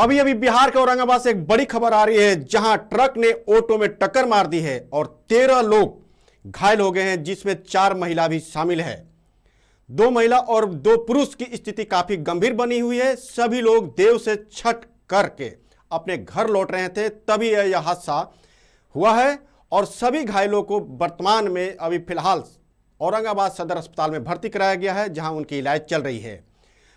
अभी अभी बिहार के औरंगाबाद से एक बड़ी खबर आ रही है, जहां ट्रक ने ऑटो में टक्कर मार दी है और 13 लोग घायल हो गए हैं, जिसमें 4 महिला भी शामिल है। 2 महिला और 2 पुरुष की स्थिति काफी गंभीर बनी हुई है। सभी लोग देव से छठ करके अपने घर लौट रहे थे, तभी यह हादसा हुआ है और सभी घायलों को वर्तमान में अभी फिलहाल औरंगाबाद सदर अस्पताल में भर्ती कराया गया है, जहां उनकी इलाज चल रही है।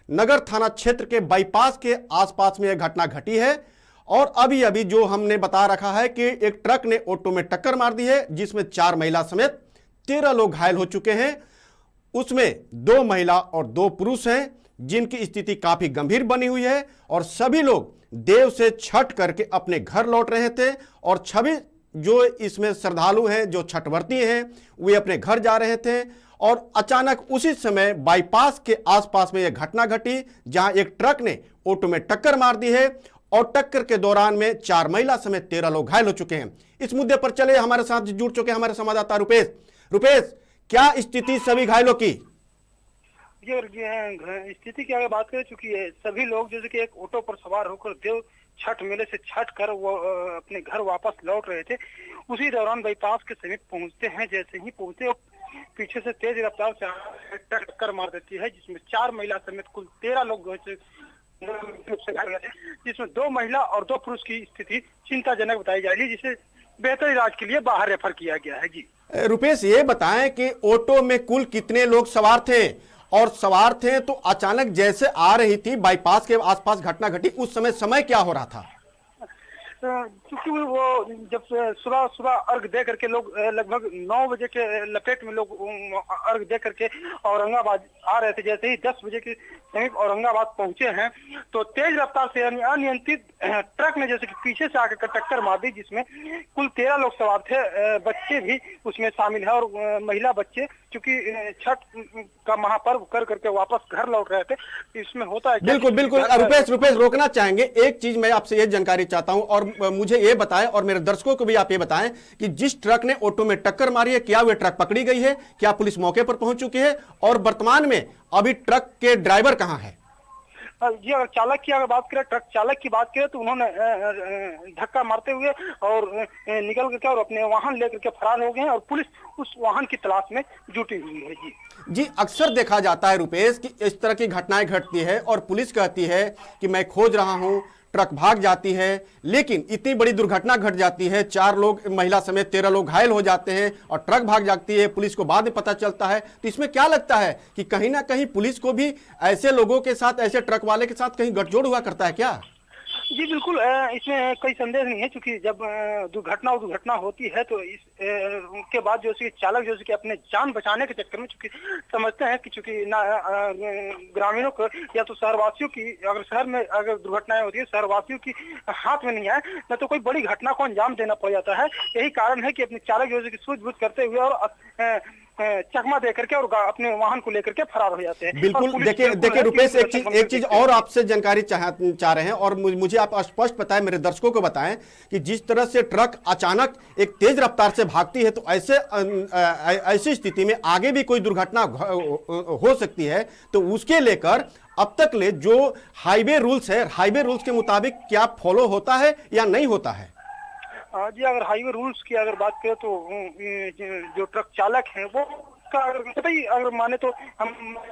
नगर थाना क्षेत्र के बाईपास के आसपास में यह घटना घटी है और अभी अभी जो हमने बता रखा है कि एक ट्रक ने ऑटो में टक्कर मार दी है, जिसमें 4 महिला समेत 13 लोग घायल हो चुके हैं। उसमें 2 महिला और 2 पुरुष हैं, जिनकी स्थिति काफी गंभीर बनी हुई है और सभी लोग देव से छठ करके अपने घर लौट रहे थे और सभी जो इसमें श्रद्धालु हैं, जो छठवर्ती हैं, वे अपने घर जा रहे थे और अचानक उसी समय बाईपास के आसपास में यह घटना घटी, जहां एक ट्रक ने ऑटो में टक्कर मार दी है और टक्कर के दौरान में 4 महिला समेत 13 लोग घायल हो चुके हैं। इस मुद्दे पर चले हमारे साथ जुड़ चुके हमारे संवाददाता रुपेश, क्या स्थिति सभी घायलों की? स्थिति की अगर बात करें, चूंकि सभी लोग जैसे कि एक ऑटो पर सवार होकर देव छठ मेले से छठ कर वो अपने घर वापस लौट रहे थे। उसी दौरान बाईपास के समीप पहुंचते हैं। जैसे ही पहुंचे, पीछे से तेज रफ्तार से टक्कर मार देती है, जिसमें 4 महिला समेत कुल 13 लोग घायल, जिसमें 2 महिला और 2 पुरुष की स्थिति चिंताजनक बताई जा रही है, जिसे बेहतर इलाज के लिए बाहर रेफर किया गया है। जी रुपेश, ये बताएं कि ऑटो में कुल कितने लोग सवार थे और सवार थे तो अचानक जैसे आ रही थी बाईपास के आसपास घटना घटी, उस समय क्या हो रहा था? क्योंकि वो जब सुबह अर्घ दे करके लोग लगभग 9 बजे के लपेट में लोग अर्घ दे करके औरंगाबाद आ रहे थे। जैसे ही 10 बजे के समीप औरंगाबाद पहुंचे हैं तो तेज रफ्तार से अनियंत्रित ट्रक ने जैसे कि पीछे से आकर टक्कर मार दी, जिसमें कुल 13 लोग सवार थे। बच्चे भी उसमें शामिल है और महिला बच्चे, क्योंकि छठ का महापर्व कर करके वापस घर लौट रहे थे। इसमें होता है बिल्कुल रुपेश रोकना चाहेंगे। एक चीज मैं आपसे ये जानकारी चाहता हूं और मुझे ये बताएं और मेरे दर्शकों को भी आप ये बताएं कि जिस ट्रक ने ऑटो में टक्कर मारी है, क्या वह ट्रक पकड़ी गई है? क्या पुलिस मौके पर पहुंच चुकी है और वर्तमान में अभी ट्रक के ड्राइवर कहां है? जी, अगर चालक की अगर बात करें, ट्रक चालक की बात करें तो उन्होंने धक्का मारते हुए और निकल करके और अपने वाहन लेकर के फरार हो गए हैं और पुलिस उस वाहन की तलाश में जुटी हुई है। जी, अक्सर देखा जाता है रुपेश कि इस तरह की घटनाएं घटती है और पुलिस कहती है कि मैं खोज रहा हूं, ट्रक भाग जाती है, लेकिन इतनी बड़ी दुर्घटना घट जाती है, 4 लोग महिला समेत 13 लोग घायल हो जाते हैं और ट्रक भाग जाती है, पुलिस को बाद में पता चलता है। तो इसमें क्या लगता है कि कहीं ना कहीं पुलिस को भी ऐसे लोगों के साथ, ऐसे ट्रक वाले के साथ कहीं गठजोड़ हुआ करता है क्या? जी बिल्कुल, इसमें कोई संदेह नहीं है, क्योंकि जब दुर्घटना होती है तो उसके बाद जो चालक जो कि अपने जान बचाने के चक्कर में, चूंकि समझते हैं कि चूंकि ग्रामीणों को या तो शहरवासियों की, अगर शहर में अगर दुर्घटनाएं होती है शहरवासियों की हाथ में नहीं है, न तो कोई बड़ी घटना को अंजाम देना पड़ जाता है। यही कारण है कि अपने चालक जो कि सूझबूझ करते हुए और चकमा दे करके और अपने वाहन को लेकर के फरार हो जाते हैं। बिल्कुल, देखिए रुपेश, एक चीज और आपसे जानकारी चाह रहे हैं और मुझे आप स्पष्ट बताएं, मेरे दर्शकों को बताएं कि जिस तरह से ट्रक अचानक एक तेज रफ्तार से भागती है तो ऐसी स्थिति में आगे भी कोई दुर्घटना हो सकती है, तो उसके लेकर अब तक ले जो हाईवे रूल्स है, हाईवे रूल्स के मुताबिक क्या फॉलो होता है या नहीं होता है? जी, अगर हाईवे रूल्स की अगर बात करें तो जो ट्रक चालक हैं वो अगर माने तो हम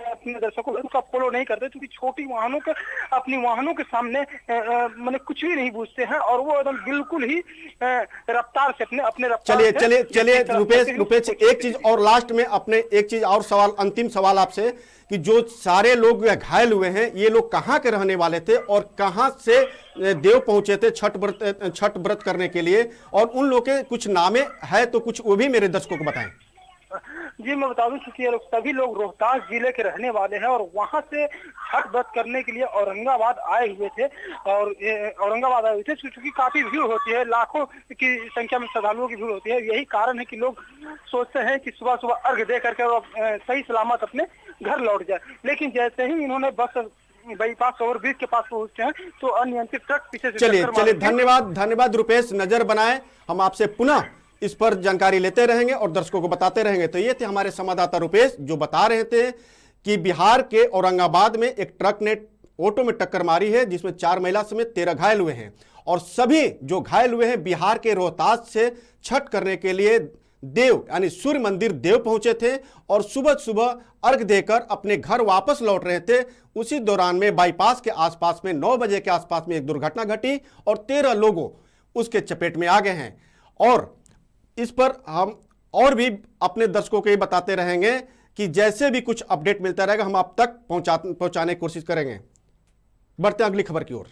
अपने दर्शकों का फॉलो नहीं करते, क्योंकि छोटी वाहनों के अपनी वाहनों के सामने मैंने कुछ भी नहीं पूछते हैं और वो एकदम बिल्कुल ही रफ्तार से अपने रफ्तार। चलिए रुपेश, एक चीज और लास्ट में अपने एक चीज और सवाल, अंतिम सवाल आपसे कि जो सारे लोग घायल हुए हैं, ये लोग कहाँ के रहने वाले थे और कहाँ से देव पहुंचे थे छठ व्रत करने के लिए, और उन लोग के कुछ नामे है तो कुछ वो भी मेरे दर्शकों को बताएं। जी, मैं बता दूं कि ये सभी लोग रोहतास जिले के रहने वाले हैं और वहां से छठ व्रत करने के लिए औरंगाबाद आए हुए थे क्योंकि काफी भीड़ होती है, लाखों की संख्या में श्रद्धालुओं की भीड़ होती है। यही कारण है कि लोग सोचते हैं कि सुबह सुबह अर्घ दे करके सही सलामत अपने घर लौट जाए, लेकिन जैसे ही इन्होंने बस बाईपास ओवरब्रिज के पास पहुंचते हैं तो अनियंत्रित ट्रक पीछे से। चलिए धन्यवाद रुपेश, नजर बनाए, हम आपसे पुनः इस पर जानकारी लेते रहेंगे और दर्शकों को बताते रहेंगे। तो ये थे हमारे संवाददाता रुपेश, जो बता रहे थे कि बिहार के औरंगाबाद में एक ट्रक ने ऑटो में टक्कर मारी है जिसमें 4 महिला समेत 13 घायल हुए हैं। और सभी जो घायल हुए हैं बिहार के रोहतास से छठ करने के लिए देव यानी सूर्य मंदिर देव पहुंचे थे और सुबह सुबह अर्घ देकर अपने घर वापस लौट रहे थे। उसी दौरान में बाईपास के आसपास में 9 बजे के आसपास में एक दुर्घटना घटी और 13 लोगों उसके चपेट में आ गए हैं। और इस पर हम और भी अपने दर्शकों को ये बताते रहेंगे कि जैसे भी कुछ अपडेट मिलता रहेगा हम आप तक पहुंचाने की कोशिश करेंगे। बढ़ते हैं अगली खबर की ओर।